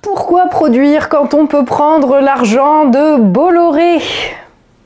Pourquoi produire quand on peut prendre l'argent de Bolloré?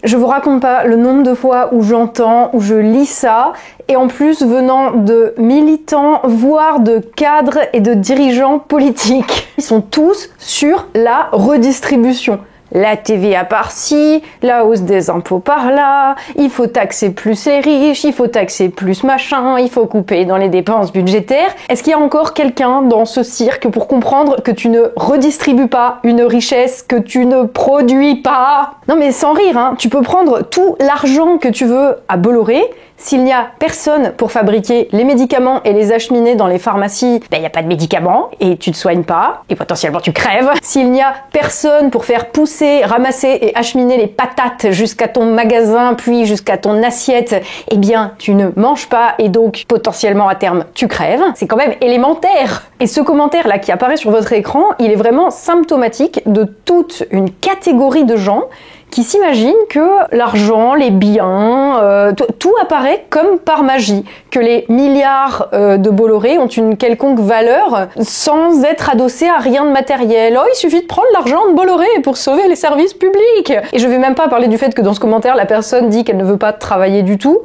Je vous raconte pas le nombre de fois où j'entends, où je lis ça, et en plus venant de militants, voire de cadres et de dirigeants politiques. Ils sont tous sur la redistribution. La TVA par-ci, la hausse des impôts par-là, il faut taxer plus les riches, il faut taxer plus machin, il faut couper dans les dépenses budgétaires. Est-ce qu'il y a encore quelqu'un dans ce cirque pour comprendre que tu ne redistribues pas une richesse que tu ne produis pas? Non mais sans rire, hein, tu peux prendre tout l'argent que tu veux à Bolloré. S'il n'y a personne pour fabriquer les médicaments et les acheminer dans les pharmacies, il n'y a pas de médicaments et tu te soignes pas et potentiellement tu crèves. S'il n'y a personne pour faire pousser, ramasser et acheminer les patates jusqu'à ton magasin puis jusqu'à ton assiette, eh bien tu ne manges pas et donc potentiellement à terme tu crèves. C'est quand même élémentaire. Et ce commentaire là qui apparaît sur votre écran, il est vraiment symptomatique de toute une catégorie de gens qui s'imaginent que l'argent, les biens, tout apparaît comme par magie, que les milliards de Bolloré ont une quelconque valeur sans être adossés à rien de matériel. Oh, il suffit de prendre l'argent de Bolloré pour sauver les services publics. Et je vais même pas parler du fait que dans ce commentaire, la personne dit qu'elle ne veut pas travailler du tout.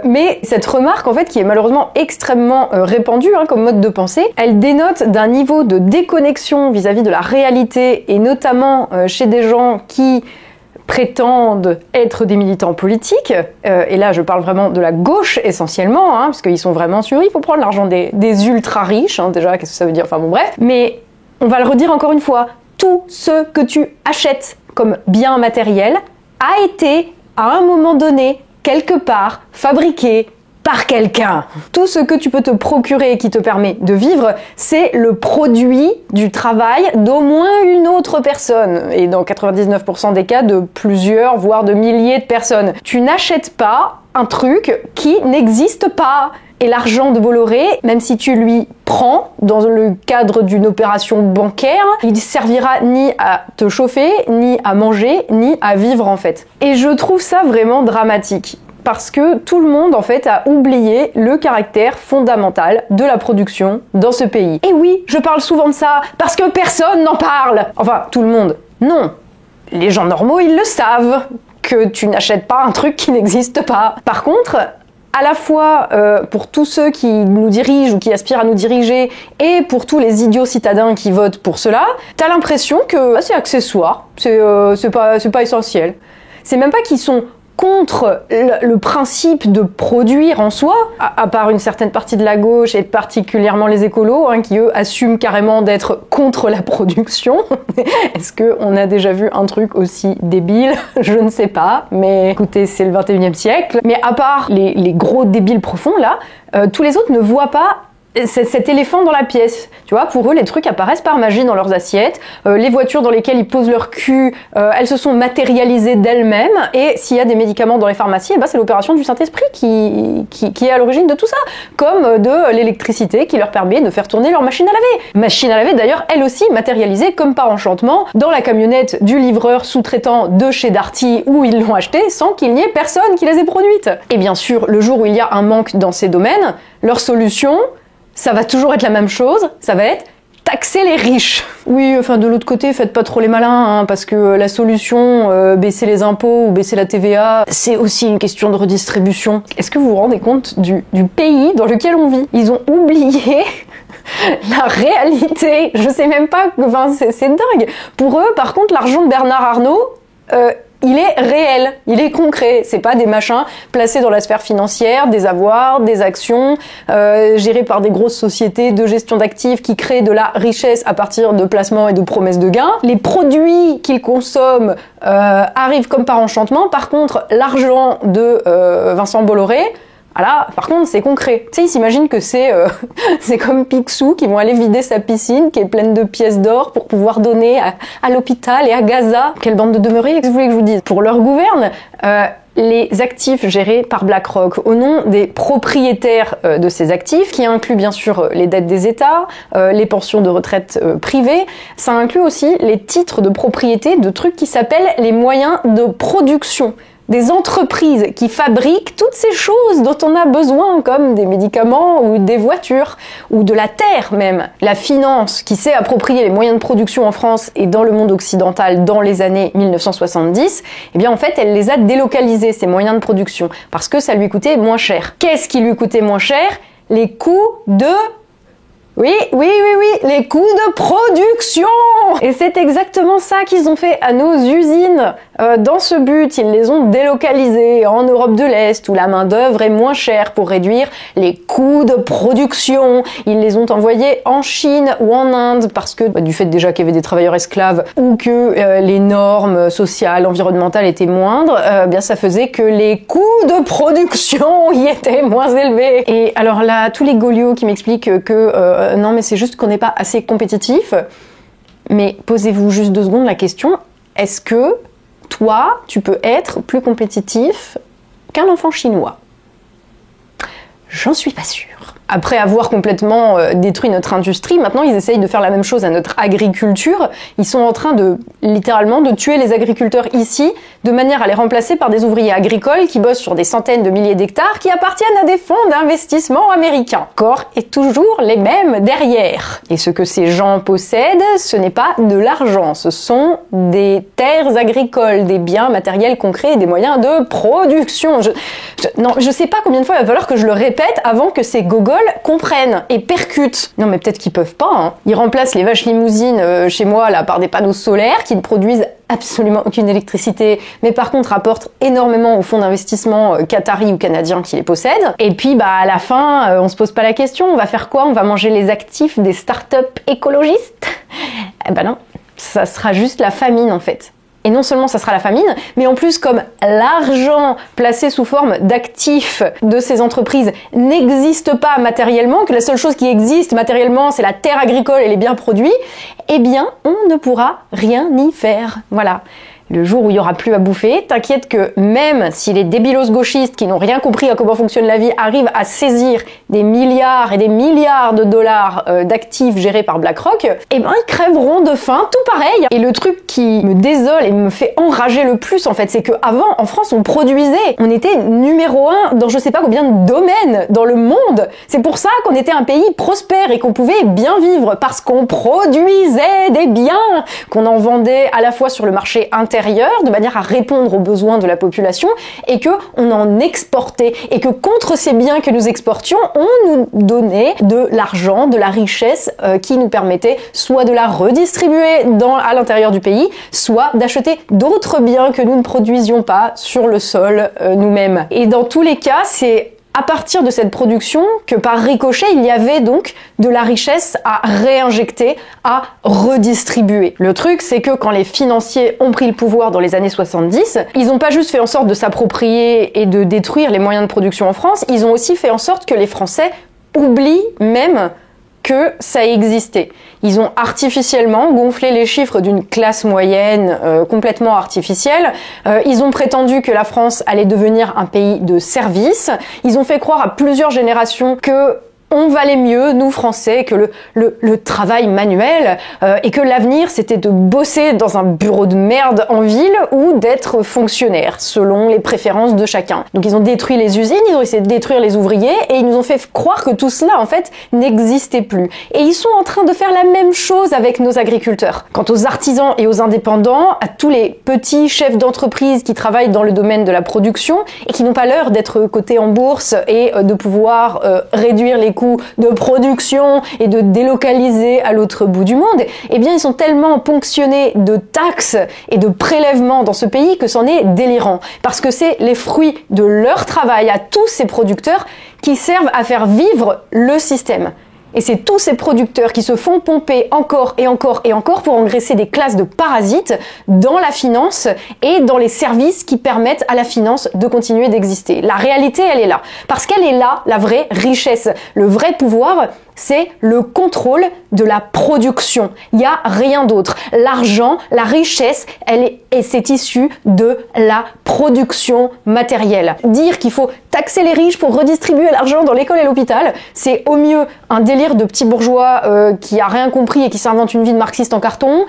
Mais cette remarque, en fait, qui est malheureusement extrêmement répandue comme mode de pensée, elle dénote d'un niveau de déconnexion vis-à-vis de la réalité, et notamment chez des gens qui prétendent être des militants politiques, et là je parle vraiment de la gauche essentiellement, parce qu'ils sont vraiment sûrs, il faut prendre l'argent des ultra riches, déjà qu'est-ce que ça veut dire, enfin bon bref, mais on va le redire encore une fois, tout ce que tu achètes comme bien matériel a été à un moment donné, quelque part, fabriqué par quelqu'un. Tout ce que tu peux te procurer et qui te permet de vivre, c'est le produit du travail d'au moins une autre personne. Et dans 99% des cas, de plusieurs, voire de milliers de personnes. Tu n'achètes pas un truc qui n'existe pas. Et l'argent de Bolloré, même si tu lui prends dans le cadre d'une opération bancaire, il ne servira ni à te chauffer, ni à manger, ni à vivre en fait. Et je trouve ça vraiment dramatique. Parce que tout le monde, en fait, a oublié le caractère fondamental de la production dans ce pays. Et oui, je parle souvent de ça, parce que personne n'en parle. Enfin, tout le monde. Non. Les gens normaux, ils le savent, que tu n'achètes pas un truc qui n'existe pas. Par contre, à la fois pour tous ceux qui nous dirigent ou qui aspirent à nous diriger, et pour tous les idiots citadins qui votent pour cela, t'as l'impression que c'est accessoire, c'est pas essentiel. C'est même pas qu'ils sont contre le principe de produire en soi, à part une certaine partie de la gauche et particulièrement les écolos, qui eux assument carrément d'être contre la production. Est-ce qu'on a déjà vu un truc aussi débile? Je ne sais pas, mais écoutez, c'est le 21e siècle. Mais à part les gros débiles profonds là, tous les autres ne voient pas cet éléphant dans la pièce. Tu vois, pour eux, les trucs apparaissent par magie dans leurs assiettes. Les voitures dans lesquelles ils posent leur cul, elles se sont matérialisées d'elles-mêmes. Et s'il y a des médicaments dans les pharmacies, c'est l'opération du Saint-Esprit qui est à l'origine de tout ça. Comme de l'électricité qui leur permet de faire tourner leur machine à laver. Machine à laver, d'ailleurs, elle aussi matérialisée comme par enchantement dans la camionnette du livreur sous-traitant de chez Darty où ils l'ont achetée sans qu'il n'y ait personne qui les ait produites. Et bien sûr, le jour où il y a un manque dans ces domaines, leur solution, ça va toujours être la même chose, ça va être taxer les riches. Oui, enfin de l'autre côté, faites pas trop les malins, parce que la solution, baisser les impôts ou baisser la TVA, c'est aussi une question de redistribution. Est-ce que vous vous rendez compte du pays dans lequel on vit? Ils ont oublié la réalité. Je sais même pas, enfin c'est dingue. Pour eux, par contre, l'argent de Bernard Arnault, il est réel, il est concret. C'est pas des machins placés dans la sphère financière, des avoirs, des actions, gérés par des grosses sociétés de gestion d'actifs qui créent de la richesse à partir de placements et de promesses de gains. Les produits qu'ils consomment arrivent comme par enchantement. Par contre, l'argent de Vincent Bolloré, là, par contre, c'est concret. Tu sais, ils s'imaginent que c'est comme Picsou qui vont aller vider sa piscine qui est pleine de pièces d'or pour pouvoir donner à l'hôpital et à Gaza. Quelle bande de demeurés, qu'est-ce que vous voulez que je vous dise? Pour leur gouverne, les actifs gérés par BlackRock, au nom des propriétaires de ces actifs, qui inclut bien sûr les dettes des États, les pensions de retraite privées. Ça inclut aussi les titres de propriété de trucs qui s'appellent les moyens de production. Des entreprises qui fabriquent toutes ces choses dont on a besoin, comme des médicaments ou des voitures, ou de la terre même. La finance qui s'est approprié les moyens de production en France et dans le monde occidental dans les années 1970, eh bien en fait elle les a délocalisés, ces moyens de production, parce que ça lui coûtait moins cher. Qu'est-ce qui lui coûtait moins cher? Les coûts de... Oui, les coûts de production! Et c'est exactement ça qu'ils ont fait à nos usines. Dans ce but, ils les ont délocalisées en Europe de l'Est, où la main-d'œuvre est moins chère pour réduire les coûts de production. Ils les ont envoyés en Chine ou en Inde, parce que du fait déjà qu'il y avait des travailleurs esclaves, ou que les normes sociales, environnementales étaient moindres, bien ça faisait que les coûts de production y étaient moins élevés. Et alors là, tous les goliots qui m'expliquent que non mais c'est juste qu'on n'est pas assez compétitif. Mais posez-vous juste 2 secondes la question, est-ce que toi, tu peux être plus compétitif qu'un enfant chinois? J'en suis pas sûre. Après avoir complètement détruit notre industrie, maintenant ils essayent de faire la même chose à notre agriculture. Ils sont en train de, littéralement, de tuer les agriculteurs ici, de manière à les remplacer par des ouvriers agricoles qui bossent sur des centaines de milliers d'hectares qui appartiennent à des fonds d'investissement américains. Corps est toujours les mêmes derrière. Et ce que ces gens possèdent, ce n'est pas de l'argent, ce sont des terres agricoles, des biens matériels concrets, des moyens de production. Non, je sais pas combien de fois il va falloir que je le répète avant que ces gogols comprennent et percutent. Non mais peut-être qu'ils peuvent pas, hein. Ils remplacent les vaches limousines chez moi là par des panneaux solaires qui ne produisent absolument aucune électricité, mais par contre rapportent énormément aux fonds d'investissement qataris ou canadiens qui les possèdent. Et puis bah à la fin, on se pose pas la question, on va faire quoi? On va manger les actifs des startups écologistes? Eh ben non, ça sera juste la famine en fait. Et non seulement ça sera la famine, mais en plus comme l'argent placé sous forme d'actifs de ces entreprises n'existe pas matériellement, que la seule chose qui existe matériellement c'est la terre agricole et les biens produits, eh bien on ne pourra rien y faire. Voilà. Le jour où il y aura plus à bouffer, t'inquiète que même si les débilos gauchistes qui n'ont rien compris à comment fonctionne la vie arrivent à saisir des milliards et des milliards de dollars d'actifs gérés par BlackRock, eh ben ils crèveront de faim, tout pareil. Et le truc qui me désole et me fait enrager le plus en fait, c'est que avant en France on produisait, on était numéro 1 dans je sais pas combien de domaines dans le monde. C'est pour ça qu'on était un pays prospère et qu'on pouvait bien vivre parce qu'on produisait des biens, qu'on en vendait à la fois sur le marché intérieur de manière à répondre aux besoins de la population et que on en exportait et que contre ces biens que nous exportions, on nous donnait de l'argent, de la richesse qui nous permettait soit de la redistribuer à l'intérieur du pays, soit d'acheter d'autres biens que nous ne produisions pas sur le sol nous-mêmes. Et dans tous les cas, c'est à partir de cette production que par ricochet, il y avait donc de la richesse à réinjecter, à redistribuer. Le truc, c'est que quand les financiers ont pris le pouvoir dans les années 70, ils n'ont pas juste fait en sorte de s'approprier et de détruire les moyens de production en France, ils ont aussi fait en sorte que les Français oublient même que ça existait. Ils ont artificiellement gonflé les chiffres d'une classe moyenne complètement artificielle. Ils ont prétendu que la France allait devenir un pays de service. Ils ont fait croire à plusieurs générations que on valait mieux, nous Français, que le travail manuel et que l'avenir c'était de bosser dans un bureau de merde en ville ou d'être fonctionnaire selon les préférences de chacun. Donc ils ont détruit les usines, ils ont essayé de détruire les ouvriers et ils nous ont fait croire que tout cela en fait n'existait plus. Et ils sont en train de faire la même chose avec nos agriculteurs. Quant aux artisans et aux indépendants, à tous les petits chefs d'entreprise qui travaillent dans le domaine de la production et qui n'ont pas l'heure d'être cotés en bourse et de pouvoir réduire les coûts de production et de délocaliser à l'autre bout du monde, eh bien ils sont tellement ponctionnés de taxes et de prélèvements dans ce pays que c'en est délirant. Parce que c'est les fruits de leur travail à tous ces producteurs qui servent à faire vivre le système. Et c'est tous ces producteurs qui se font pomper encore et encore et encore pour engraisser des classes de parasites dans la finance et dans les services qui permettent à la finance de continuer d'exister. La réalité, elle est là. Parce qu'elle est là, la vraie richesse, le vrai pouvoir, c'est le contrôle de la production. Il n'y a rien d'autre. L'argent, la richesse, c'est issu de la production matérielle. Dire qu'il faut taxer les riches pour redistribuer l'argent dans l'école et l'hôpital, c'est au mieux un délire de petit bourgeois qui a rien compris et qui s'invente une vie de marxiste en carton,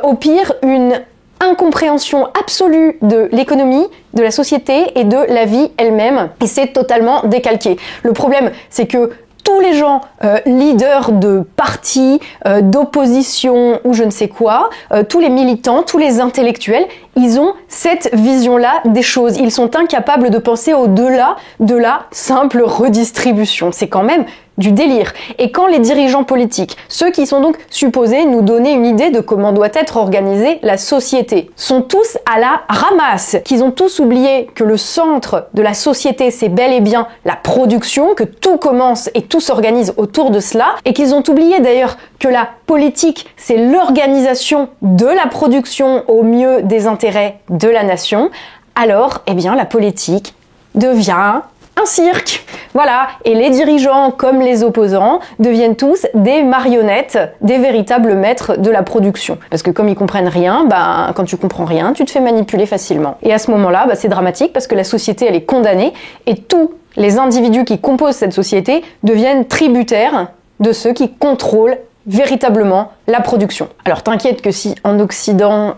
au pire une incompréhension absolue de l'économie, de la société et de la vie elle-même, et c'est totalement décalqué. Le problème, c'est que tous les gens leaders de partis, d'opposition ou je ne sais quoi, tous les militants, tous les intellectuels, ils ont cette vision-là des choses. Ils sont incapables de penser au-delà de la simple redistribution. C'est quand même du délire. Et quand les dirigeants politiques, ceux qui sont donc supposés nous donner une idée de comment doit être organisée la société, sont tous à la ramasse, qu'ils ont tous oublié que le centre de la société, c'est bel et bien la production, que tout commence et tout s'organise autour de cela, et qu'ils ont oublié d'ailleurs que la politique, c'est l'organisation de la production au mieux des intérêts de la nation, alors, eh bien, la politique devient un cirque. Voilà, et les dirigeants comme les opposants deviennent tous des marionnettes, des véritables maîtres de la production. Parce que comme ils comprennent rien, quand tu comprends rien, tu te fais manipuler facilement. Et à ce moment-là, c'est dramatique parce que la société, elle est condamnée et tous les individus qui composent cette société deviennent tributaires de ceux qui contrôlent véritablement la production. Alors t'inquiète que si en Occident,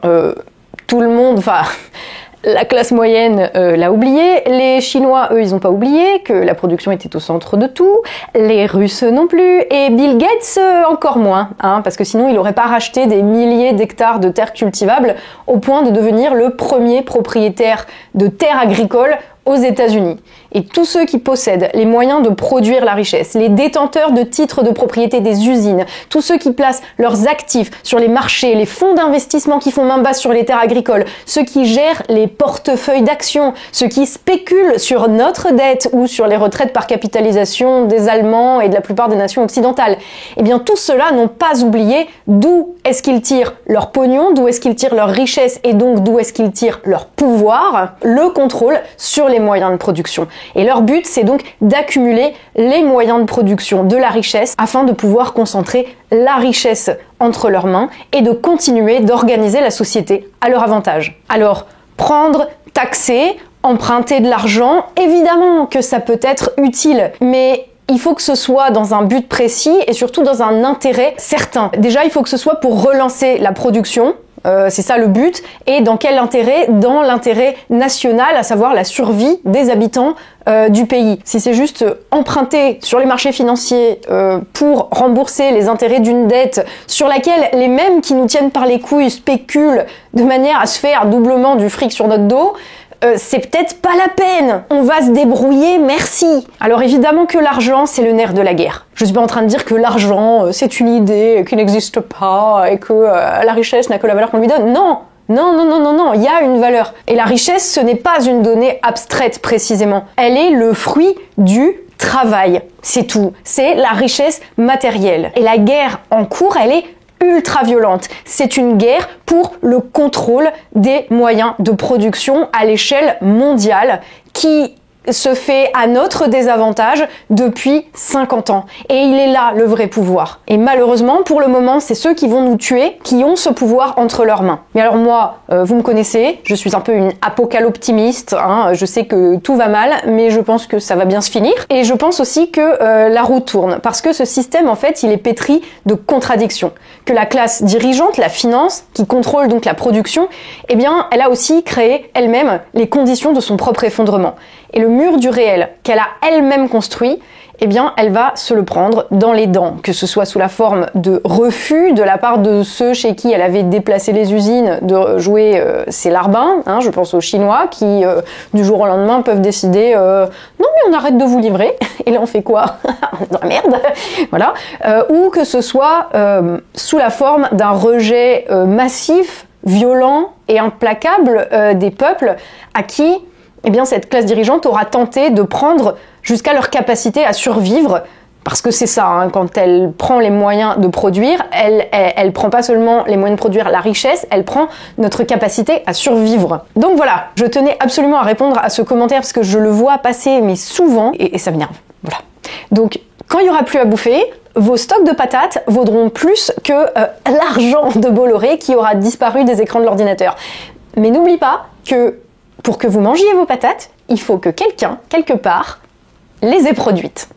tout le monde, la classe moyenne l'a oublié, les Chinois, eux, ils n'ont pas oublié que la production était au centre de tout, les Russes non plus, et Bill Gates encore moins, parce que sinon il n'aurait pas racheté des milliers d'hectares de terres cultivables au point de devenir le premier propriétaire de terres agricoles aux États-Unis. Et tous ceux qui possèdent les moyens de produire la richesse, les détenteurs de titres de propriété des usines, tous ceux qui placent leurs actifs sur les marchés, les fonds d'investissement qui font main basse sur les terres agricoles, ceux qui gèrent les portefeuilles d'actions, ceux qui spéculent sur notre dette ou sur les retraites par capitalisation des Allemands et de la plupart des nations occidentales, eh bien tous ceux-là n'ont pas oublié d'où est-ce qu'ils tirent leur pognon, d'où est-ce qu'ils tirent leur richesse et donc d'où est-ce qu'ils tirent leur pouvoir, le contrôle sur les moyens de production. Et leur but, c'est donc d'accumuler les moyens de production de la richesse afin de pouvoir concentrer la richesse entre leurs mains et de continuer d'organiser la société à leur avantage. Alors, prendre, taxer, emprunter de l'argent, évidemment que ça peut être utile, mais il faut que ce soit dans un but précis et surtout dans un intérêt certain. Déjà, il faut que ce soit pour relancer la production. C'est ça le but. Et dans quel intérêt? Dans l'intérêt national, à savoir la survie des habitants du pays. Si c'est juste emprunter sur les marchés financiers pour rembourser les intérêts d'une dette sur laquelle les mêmes qui nous tiennent par les couilles spéculent de manière à se faire doublement du fric sur notre dos, c'est peut-être pas la peine. On va se débrouiller, merci. Alors évidemment que l'argent, c'est le nerf de la guerre. Je suis pas en train de dire que l'argent, c'est une idée qui n'existe pas et que la richesse n'a que la valeur qu'on lui donne. Non, il y a une valeur. Et la richesse, ce n'est pas une donnée abstraite précisément. Elle est le fruit du travail. C'est tout. C'est la richesse matérielle. Et la guerre en cours, elle est ultra violente. C'est une guerre pour le contrôle des moyens de production à l'échelle mondiale qui se fait à notre désavantage depuis 50 ans. Et il est là le vrai pouvoir. Et malheureusement, pour le moment, c'est ceux qui vont nous tuer qui ont ce pouvoir entre leurs mains. Mais alors moi, vous me connaissez, je suis un peu une apocalyptimiste, je sais que tout va mal, mais je pense que ça va bien se finir. Et je pense aussi que la roue tourne, parce que ce système, en fait, il est pétri de contradictions. Que la classe dirigeante, la finance, qui contrôle donc la production, eh bien, elle a aussi créé elle-même les conditions de son propre effondrement. Et le mur du réel qu'elle a elle-même construit, eh bien, elle va se le prendre dans les dents, que ce soit sous la forme de refus de la part de ceux chez qui elle avait déplacé les usines de jouer ses larbins. Je pense aux Chinois qui, du jour au lendemain, peuvent décider non mais on arrête de vous livrer. Et là, on fait quoi? Dans la merde. Voilà. Ou que ce soit sous la forme d'un rejet massif, violent et implacable des peuples à qui eh bien, cette classe dirigeante aura tenté de prendre jusqu'à leur capacité à survivre, parce que c'est ça, quand elle prend les moyens de produire, elle prend pas seulement les moyens de produire la richesse, elle prend notre capacité à survivre. Donc voilà, je tenais absolument à répondre à ce commentaire, parce que je le vois passer, mais souvent, et ça m'énerve. Voilà. Donc, quand il y aura plus à bouffer, vos stocks de patates vaudront plus que l'argent de Bolloré qui aura disparu des écrans de l'ordinateur. Mais n'oublie pas que pour que vous mangiez vos patates, il faut que quelqu'un, quelque part, les ait produites.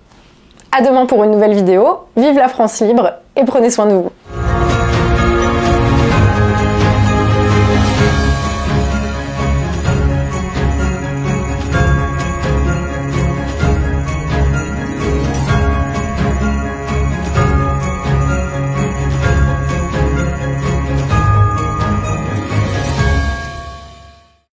À demain pour une nouvelle vidéo. Vive la France libre et prenez soin de vous.